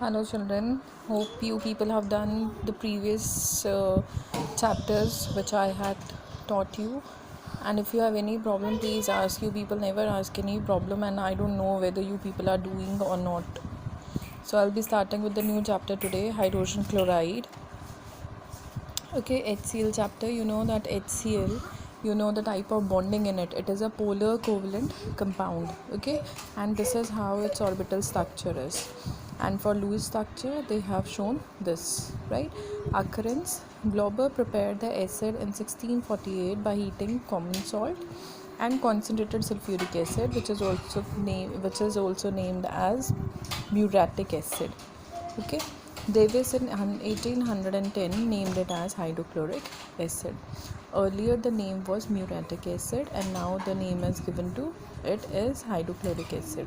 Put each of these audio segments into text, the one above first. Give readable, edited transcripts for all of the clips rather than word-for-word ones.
Hello children, hope you people have done the previous chapters which I had taught you, and if you have any problem please ask. You people never ask any problem and I don't know whether you people are doing or not. So I'll be starting with the new chapter today, hydrogen chloride. Okay, HCl chapter. You know that HCl, you know the type of bonding in it. It is a polar covalent compound. Okay, and this is how its orbital structure is. And for Lewis structure, they have shown this, right? Occurrence: Glauber prepared the acid in 1648 by heating common salt and concentrated sulfuric acid, which is also named as muriatic acid. Okay, Davis in 1810 named it as hydrochloric acid. Earlier the name was muriatic acid and now the name is given to it is hydrochloric acid.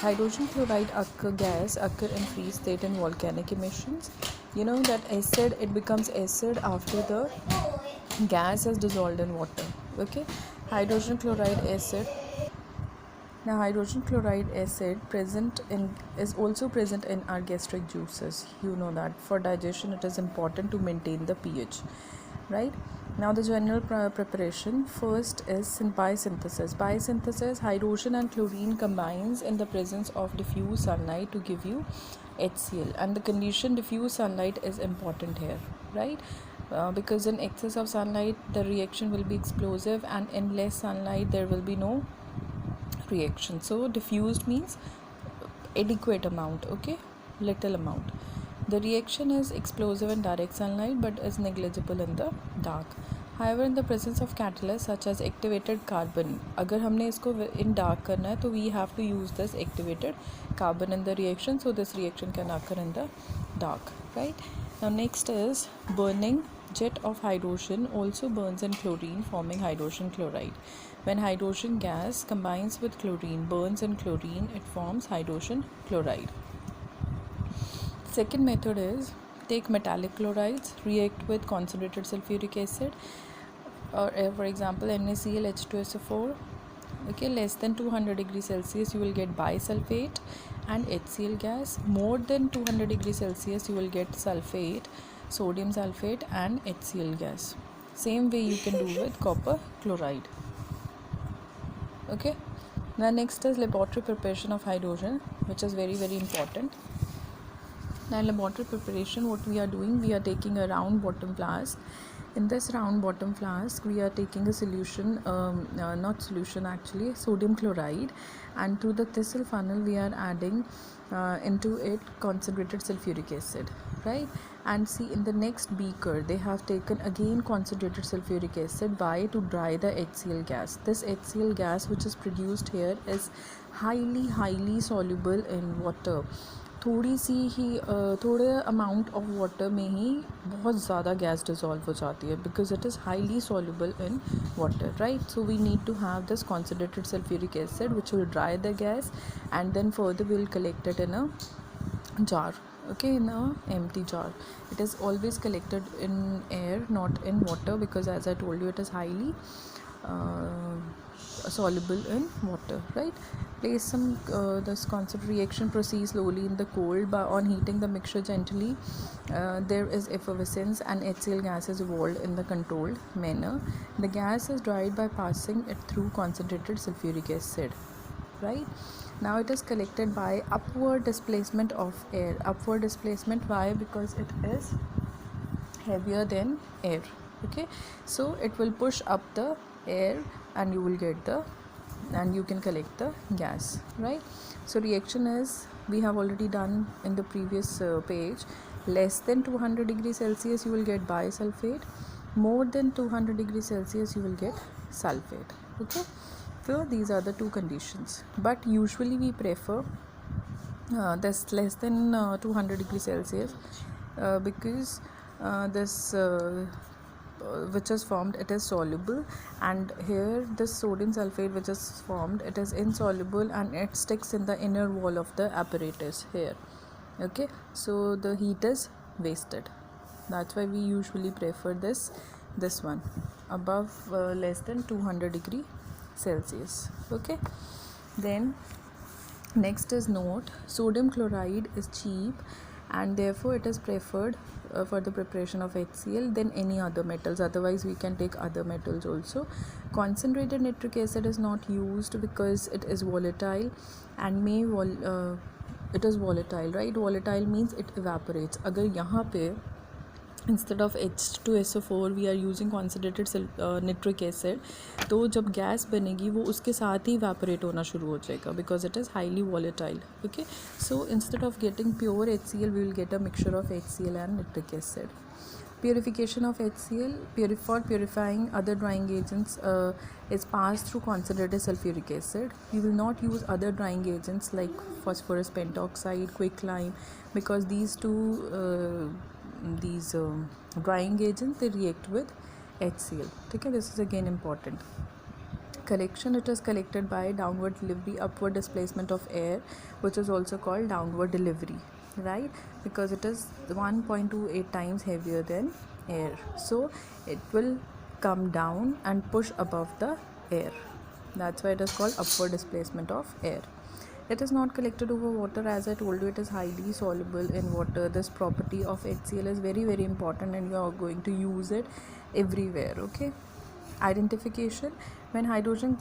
Hydrogen chloride gas occur in free state in volcanic emissions. You know that acid, it becomes acid after the gas is dissolved in water. Okay, hydrogen chloride acid. Now, hydrogen chloride acid present in is also present in our gastric juices. You know that for digestion it is important to maintain the pH, right? Now, the general preparation first is biosynthesis. Biosynthesis: hydrogen and chlorine combines in the presence of diffuse sunlight to give you HCl, and the condition diffuse sunlight is important here, right? Because in excess of sunlight the reaction will be explosive, and in less sunlight there will be no reaction. So diffused means adequate amount, okay, little amount. The reaction is explosive in direct sunlight but is negligible in the dark. However, in the presence of catalyst such as activated carbon, अगर हमने इसको in dark करना है तो we have to use this activated carbon in the reaction, so this reaction can occur in the dark, right? Now next is burning. Jet of hydrogen also burns in chlorine, forming hydrogen chloride. When hydrogen gas combines with chlorine, burns in chlorine, it forms hydrogen chloride. Second method is take metallic chlorides, react with concentrated sulfuric acid, or for example NaCl H2SO4. Okay, less than 200 degrees Celsius you will get bisulfate and HCl gas. More than 200 degrees Celsius you will get sulfate, sodium sulfate and HCl gas. Same way you can do with copper chloride. Okay, now next is laboratory preparation of hydrogen, which is very important. Now in laboratory preparation, what we are doing, we are taking a round bottom flask. In this round bottom flask we are taking a solution, not solution actually, sodium chloride, and through the Thistle funnel we are adding into it concentrated sulfuric acid, right? And see, in the next beaker they have taken again concentrated sulfuric acid. Why? To dry the HCl gas. This HCl gas which is produced here is highly soluble in water. थोड़ी सी ही थोड़े amount of water में ही बहुत ज़्यादा gas dissolve हो जाती है, because it is highly soluble in water, right? So we need to have this concentrated sulphuric acid which will dry the gas and then further we will collect it in a jar, okay, in a empty jar. It is always collected in air, not in water, because as I told you it is highly soluble in water, right? Place some this constant reaction proceeds slowly in the cold. By on heating the mixture gently, there is effervescence and HCl gas is evolved in the controlled manner. The gas is dried by passing it through concentrated sulfuric acid, right? Now it is collected by upward displacement of air. Upward displacement, why? Because it is heavier than air, okay? So it will push up the air and you will get the, and you can collect the gas, right? So reaction is, we have already done in the previous page. Less than 200 degrees Celsius you will get bisulfate. More than 200 degrees Celsius you will get sulfate, okay? So these are the two conditions, but usually we prefer this less than 200 degrees Celsius because this which is formed, it is soluble, and here this sodium sulfate which is formed, it is insoluble and it sticks in the inner wall of the apparatus here, okay? So the heat is wasted. That's why we usually prefer this one above less than 200 degree Celsius, okay? Then Next is note, sodium chloride is cheap and therefore it is preferred for the preparation of HCl than any other metals. Otherwise we can take other metals also. Concentrated nitric acid is not used because it is volatile and it is volatile, right? Volatile means it evaporates. अगर यहाँ पे instead of H2SO4 we are using concentrated nitric acid, तो जब gas बनेगी वो उसके साथ ही evaporate होना शुरू हो जाएगा because it is highly volatile. Okay, so instead of getting pure HCl we will get a mixture of HCl and nitric acid. Purification of HCl for purifying other drying agents is passed through concentrated sulfuric acid. You will not use other drying agents like phosphorus pentoxide, quicklime, because these drying agents, they react with HCl. Okay, this is again important. Collection, it is collected by downward delivery, upward displacement of air, which is also called downward delivery, right? Because it is 1.28 times heavier than air, so it will come down and push above the air. That's why it is called upward displacement of air. It is not collected over water. As I told you, it is highly soluble in water. This property of HCl is very, very important and you are going to use it everywhere. Okay. Identification: when hydrogen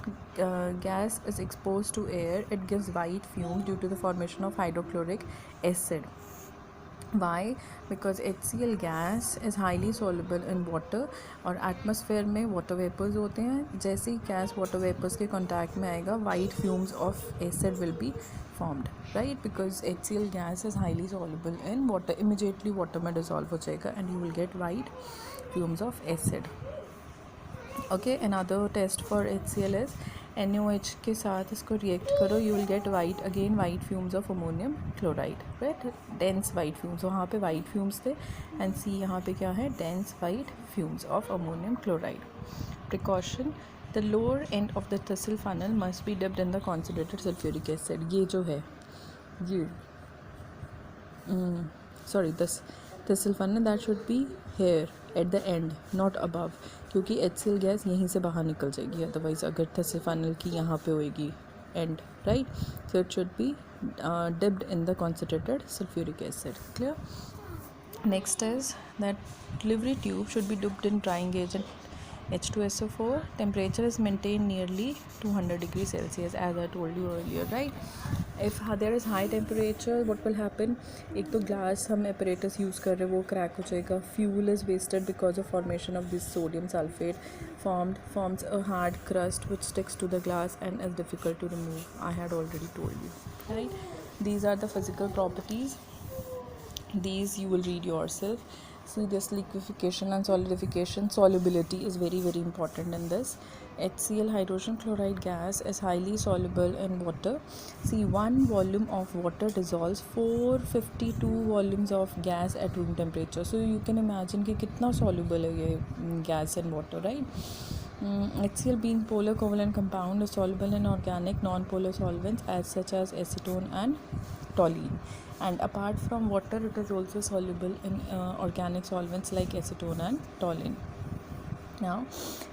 gas is exposed to air, it gives white fumes due to the formation of hydrochloric acid. Why? Because HCl gas is highly soluble in water और atmosphere में water vapours होते हैं. जैसे ही gas water vapours के contact में आएगा, white fumes of acid will be formed, right? Because HCl gas is highly soluble in water, immediately water में dissolve हो जाएगा and you will get white fumes of acid. Okay, another test for HCl is NaOH के साथ इसको react करो, you will get white fumes of ammonium chloride, right? Dense white fumes, वहाँ पे white fumes थे and see यहाँ पे क्या है, dense white fumes of ammonium chloride. Precaution: the lower end of the Thissell funnel must be dipped in the concentrated sulfuric acid. ये जो है ये this Thissell funnel, that should be here at the end, not above, क्योंकि HCl gas यहीं से बाहर निकल जाएगी अदरवाइज अगर Thissell funnel की यहाँ पे होएगी end, right? So it should be dipped in the concentrated sulfuric acid. Clear? Next is that delivery tube should be dipped in drying agent H2SO4. Temperature is maintained nearly 200 degrees Celsius, as I told you earlier, right? If there is high temperature, what will happen? एक तो glass हम apparatus use कर रहे हैं वो crack हो जाएगा. Fuel is wasted because of formation of this sodium sulfate forms a hard crust which sticks to the glass and is difficult to remove. I had already told you, right? These are the physical properties. These you will read yourself. See, this liquefaction and solidification, solubility is very, very important in this. HCl, hydrogen chloride gas, is highly soluble in water. See, 1 volume of water dissolves 452 volumes of gas at room temperature. So you can imagine कि कितना soluble है ये gas in water, right? HCl, being polar covalent compound, is soluble in organic non-polar solvents such as acetone and toluene. And apart from water, it is also soluble in organic solvents like acetone and toluene. Now,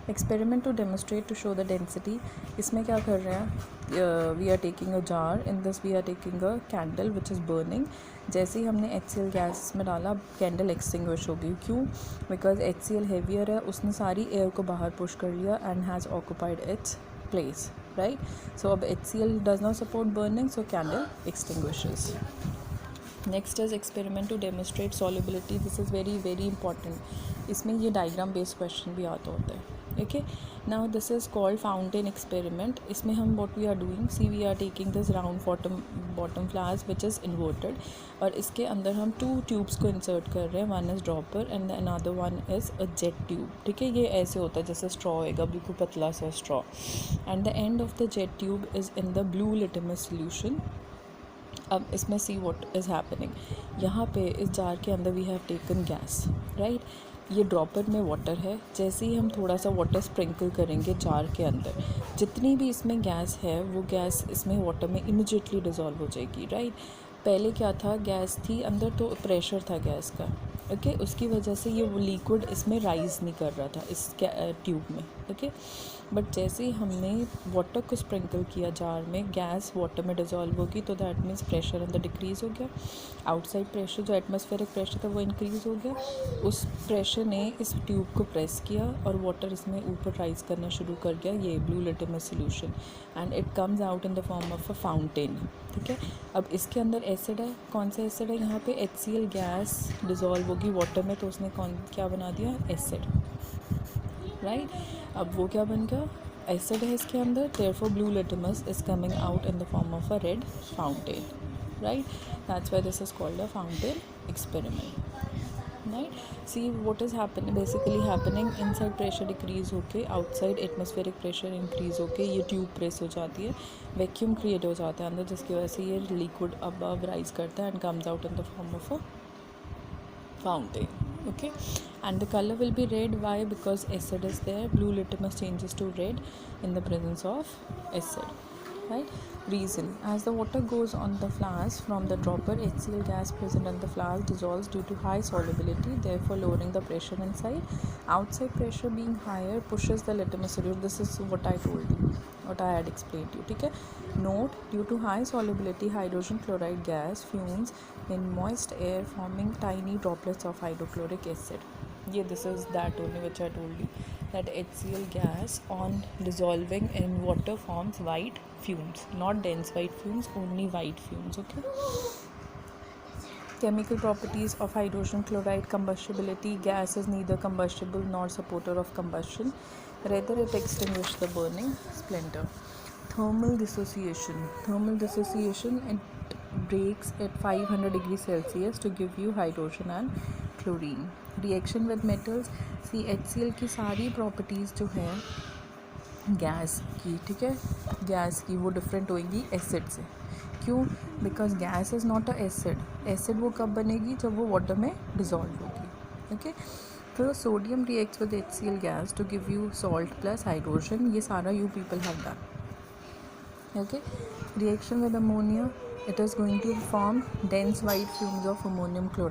experiment to demonstrate to show the density. इसमें क्या कर रहे हैं? We are taking a jar. In this, we are taking a candle which is burning. जैसे ही हमने HCl gas में डाला, candle extinguish हो गई. क्यों? बिकॉज HCl हेवियर है, उसने सारी एयर को बाहर पुश कर लिया and has occupied its place, right? So अब HCl does not support burning, so candle extinguishes. Next is experiment to demonstrate solubility. This is very, very important. इसमें ये diagram based question भी आता होता है. Okay, now this is called fountain experiment. इसमें हम what we are doing, see, we are taking this round bottom flask which is inverted और इसके अंदर हम 2 tubes को insert कर रहे हैं. One is dropper and the another one is a jet tube. ठीक है, ये ऐसे होता है जैसे straw होएगा, बिल्कुल पतला सा straw. And the end of the jet tube is in the blue litmus solution. अब इसमें सी व्हाट इज़ हैपनिंग. यहाँ पे इस जार के अंदर we have taken gas, right? ये ड्रॉपर में वाटर है. जैसे ही हम थोड़ा सा वाटर स्प्रिंकल करेंगे जार के अंदर, जितनी भी इसमें गैस है वो गैस इसमें वाटर में इमिजिएटली डिज़ोल्व हो जाएगी, राइट? पहले क्या था, गैस थी अंदर तो प्रेशर था गैस का, ओके उसकी वजह से ये वो लिक्विड इसमें राइज़ नहीं कर रहा था इस ट्यूब में. ओके बट जैसे ही हमने वाटर को स्प्रिंकल किया जार में, गैस वाटर में डिज़ोल्व होगी, तो दैट मीन्स प्रेशर अंदर डिक्रीज़ हो गया. आउटसाइड प्रेशर जो एटमॉस्फेरिक प्रेशर था वो इंक्रीज़ हो गया. उस प्रेशर ने इस ट्यूब को प्रेस किया और वाटर इसमें ऊपर राइज करना शुरू कर गया, ये blue litmus solution, and it comes out in the form of a fountain. ठीक है, अब इसके अंदर एसिड है. कौन सा एसिड है? यहाँ पे HCl गैस डिज़ोल्व होगी वाटर में, तो उसने क्या बना दिया? एसिड. राइट, अब वो क्या बन गया? एसिड है इसके अंदर, therefore blue litmus is coming out in the form of a red fountain. Right, that's why this is called a fountain experiment. Right, see what is basically happening, inside pressure decrease होके outside atmospheric pressure increase होके ये tube press हो जाती है, vacuum create हो जाता है अंदर, जिसकी वजह से ये liquid above rise करता है and comes out in the form of a fountain. Okay, and the color will be red. Why? Because acid is there. Blue litmus changes to red in the presence of acid. Right, reason: as the water goes on the flask from the dropper, HCl gas present on the flask dissolves due to high solubility, therefore lowering the pressure inside. Outside pressure being higher pushes the litmus solution. This is what I told you, what I had explained to you. ठीक है, note: due to high solubility, hydrogen chloride gas fumes in moist air, forming tiny droplets of hydrochloric acid. Yeah, this is that only which I told you, that HCl gas on dissolving in water forms white fumes, not dense white fumes, only white fumes. Okay, chemical properties of hydrogen chloride: combustibility: gas is neither combustible nor supporter of combustion, rather it extinguishes the burning splinter. Thermal dissociation: it breaks at 500 degrees Celsius to give you hydrogen and chlorine. Reaction with metals: see HCl की सारी properties जो है gas की, ठीक है, gas की वो different होएगी एसिड से. क्यों? Because gas is not a acid. Acid वो कब बनेगी? जब वो वाटर में डिज़ोल्व होगी. ओके, तो sodium reacts with HCl gas to give you salt plus hydrogen. ये सारा you people have done. Okay, reaction with ammonia: it is going to form dense white fumes of ammonium chloride.